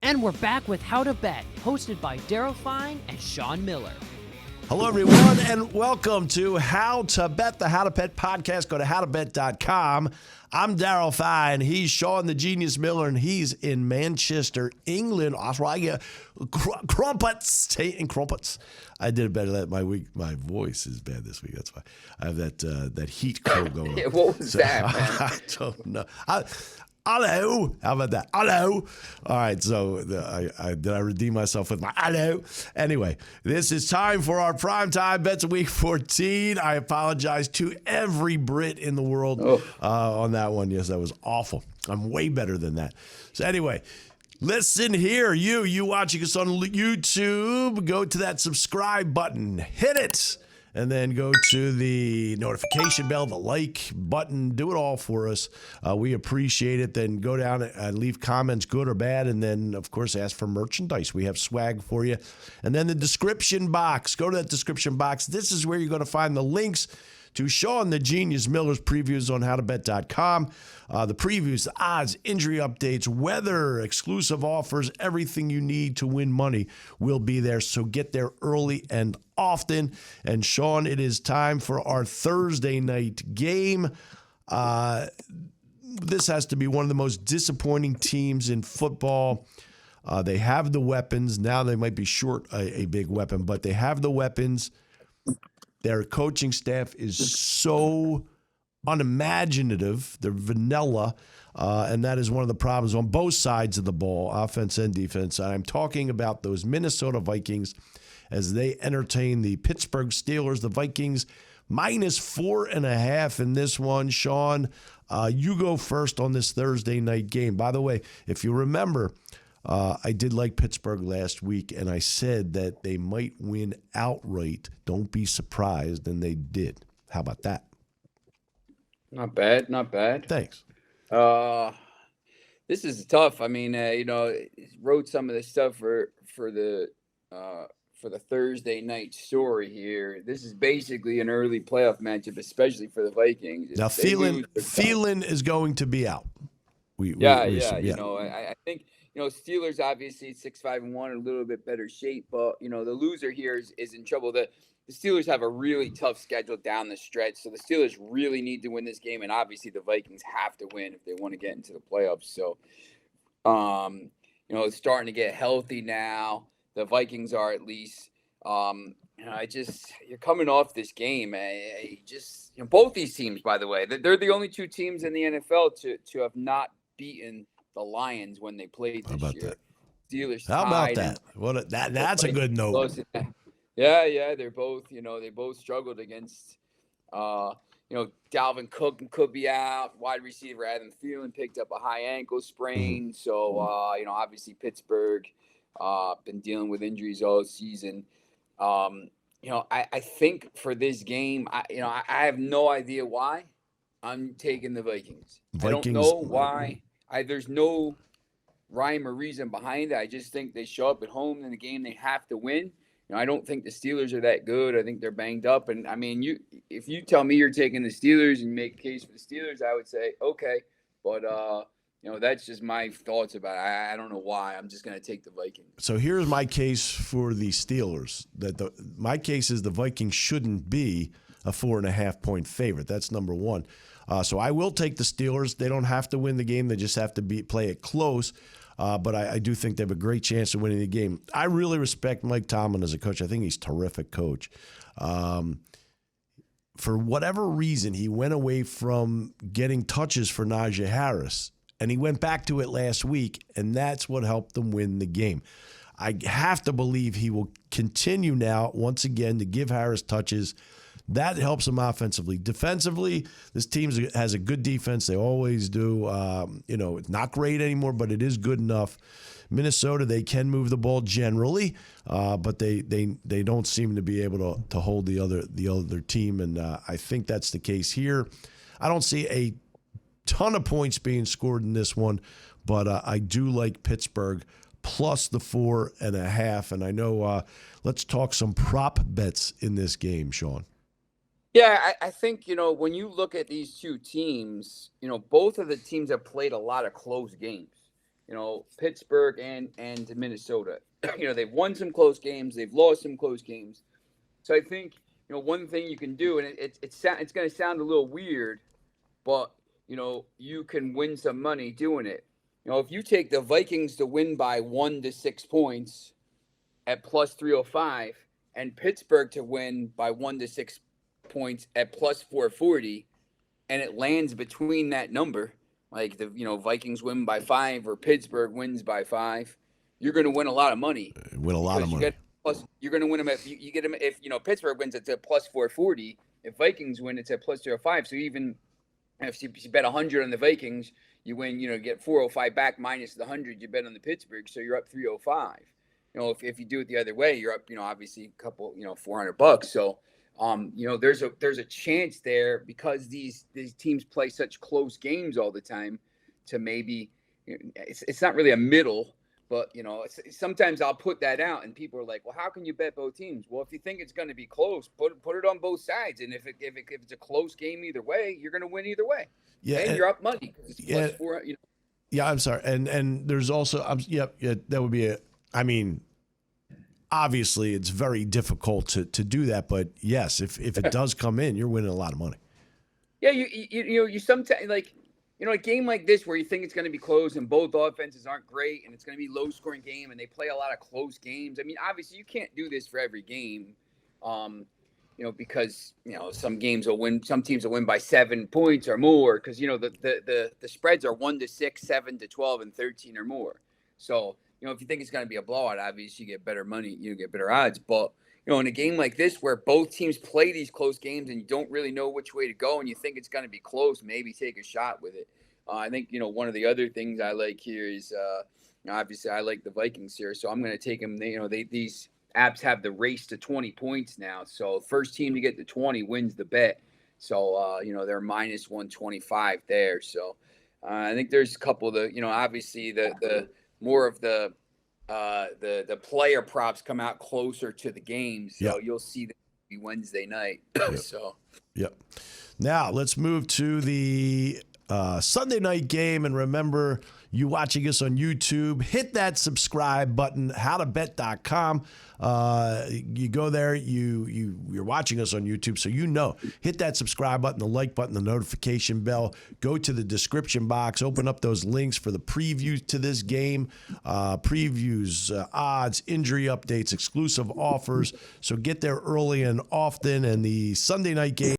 And we're back with How to Bet, hosted by Daryl Sean and Sean Miller. Hello, everyone, and welcome to How to Bet, the How to Bet podcast. Go to howtobet.com. I'm Daryl Sean. He's Sean the Genius Miller, and he's in Manchester, England. Australia. Crumpets. Taking crumpets. I did it better that my voice is bad this week. That's why I have that heat cold going on. Yeah, what was that, man? I don't know. Hello. How about that? Hello. All right. So did I redeem myself with my hello? Anyway, this is time for our primetime bets of week 14. I apologize to every Brit in the world on that one. Yes, that was awful. I'm way better than that. So anyway, listen here. You watching us on YouTube, go to that subscribe button. Hit it. And then go to the notification bell, the like button. Do it all for us. We appreciate it. Then go down and leave comments, good or bad. And then, of course, ask for merchandise. We have swag for you. And then the description box. Go to that description box. This is where you're going to find the links to Sean the Genius Miller's previews on howtobet.com. The previews, the odds, injury updates, weather, exclusive offers, everything you need to win money will be there. So get there early and often. And Sean, it is time for our Thursday night game. This has to be one of the most disappointing teams in football. They have the weapons. Now they might be short a big weapon, but they have the weapons. Their coaching staff is so unimaginative. They're vanilla, and that is one of the problems on both sides of the ball, offense and defense. I'm talking about those Minnesota Vikings as they entertain the Pittsburgh Steelers. The Vikings -4.5 in this one. Sean, you go first on this Thursday night game. By the way, if you remember, I did like Pittsburgh last week, and I said that they might win outright. Don't be surprised, and they did. How about that? Not bad, not bad. Thanks. This is tough. I mean, wrote some of the stuff for the Thursday night story here. This is basically an early playoff matchup, especially for the Vikings. Now, Thielen is going to be out. Yeah. I think. Steelers obviously 6-5-1, a little bit better shape, but the loser here is in trouble. The Steelers have a really tough schedule down the stretch, so the Steelers really need to win this game, and obviously the Vikings have to win if they want to get into the playoffs. So, it's starting to get healthy now. The Vikings are at least. You're coming off this game. Both these teams, by the way, they're the only two teams in the NFL to have not beaten the Lions when they played this year. That? Steelers. How about that? That's a good note. Yeah, they're both. They both struggled against. Dalvin Cook could be out. Wide receiver Adam Thielen picked up a high ankle sprain. So obviously Pittsburgh been dealing with injuries all season. I think for this game, I have no idea why I'm taking the Vikings. I don't know why. There's no rhyme or reason behind it. I just think they show up at home in the game they have to win. I don't think the Steelers are that good. I think they're banged up. And, I mean, if you tell me you're taking the Steelers and make a case for the Steelers, I would say, okay. But, that's just my thoughts about it. I don't know why. I'm just going to take the Vikings. So here's my case for the Steelers. My case is the Vikings shouldn't be a 4.5-point favorite. That's number one. So I will take the Steelers. They don't have to win the game. They just have to play it close. But I do think they have a great chance of winning the game. I really respect Mike Tomlin as a coach. I think he's a terrific coach. For whatever reason, he went away from getting touches for Najee Harris, and he went back to it last week, and that's what helped them win the game. I have to believe he will continue now, once again, to give Harris touches. That helps them offensively. Defensively, this team has a good defense. They always do. It's not great anymore, but it is good enough. Minnesota, they can move the ball generally, but they don't seem to be able to hold the other team, and I think that's the case here. I don't see a ton of points being scored in this one, but I do like Pittsburgh plus the 4.5, and I know let's talk some prop bets in this game, Sean. Yeah, I think, when you look at these two teams, both of the teams have played a lot of close games. Pittsburgh and Minnesota. They've won some close games. They've lost some close games. So I think, one thing you can do, and it's going to sound a little weird, but, you can win some money doing it. If you take the Vikings to win by 1 to 6 points at plus 305 and Pittsburgh to win by 1 to 6 points at plus 440, and it lands between that number, like the Vikings win by 5 or Pittsburgh wins by 5, you're going to win a lot of money. Win a lot of money. You're going to win them if you get them if Pittsburgh wins, it's at plus 440. If Vikings win, it's at plus 205. So even if you bet 100 on the Vikings, you win. Get 405 back minus the 100 you bet on the Pittsburgh, so you're up 305. If you do it the other way, you're up. Obviously a couple $400. So there's a chance there because these teams play such close games all the time to maybe it's not really a middle. But, sometimes I'll put that out and people are like, well, how can you bet both teams? Well, if you think it's going to be close, put it on both sides. And if it's a close game either way, you're going to win either way. Yeah. And you're up money. It's plus 4, Yeah, I'm sorry. And there's also, that would be obviously it's very difficult to do that. But yes, if it does come in, you're winning a lot of money. Yeah, you sometimes a game like this where you think it's going to be close and both offenses aren't great and it's going to be low-scoring game and they play a lot of close games. I mean, obviously you can't do this for every game, because some teams will win by 7 points or more because the spreads are 1 to 6, 7 to 12, and 13 or more. So if you think it's going to be a blowout, obviously you get better money, you get better odds. But in a game like this where both teams play these close games and you don't really know which way to go and you think it's going to be close, maybe take a shot with it. I think, one of the other things I like here is, obviously I like the Vikings here, so I'm going to take them. These apps have the race to 20 points now. So first team to get to 20 wins the bet. So, they're minus 125 there. So I think there's a couple of the, obviously the more of the player props come out closer to the game. So you'll see that Wednesday night. Yep. Now let's move to the Sunday night game. And remember, you watching us on YouTube, hit that subscribe button, howtobet.com. You go there, you're watching us on YouTube, so hit that subscribe button, the like button, the notification bell. Go to the description box, open up those links for the previews to this game, previews, odds, injury updates, exclusive offers. So get there early and often. And the Sunday night game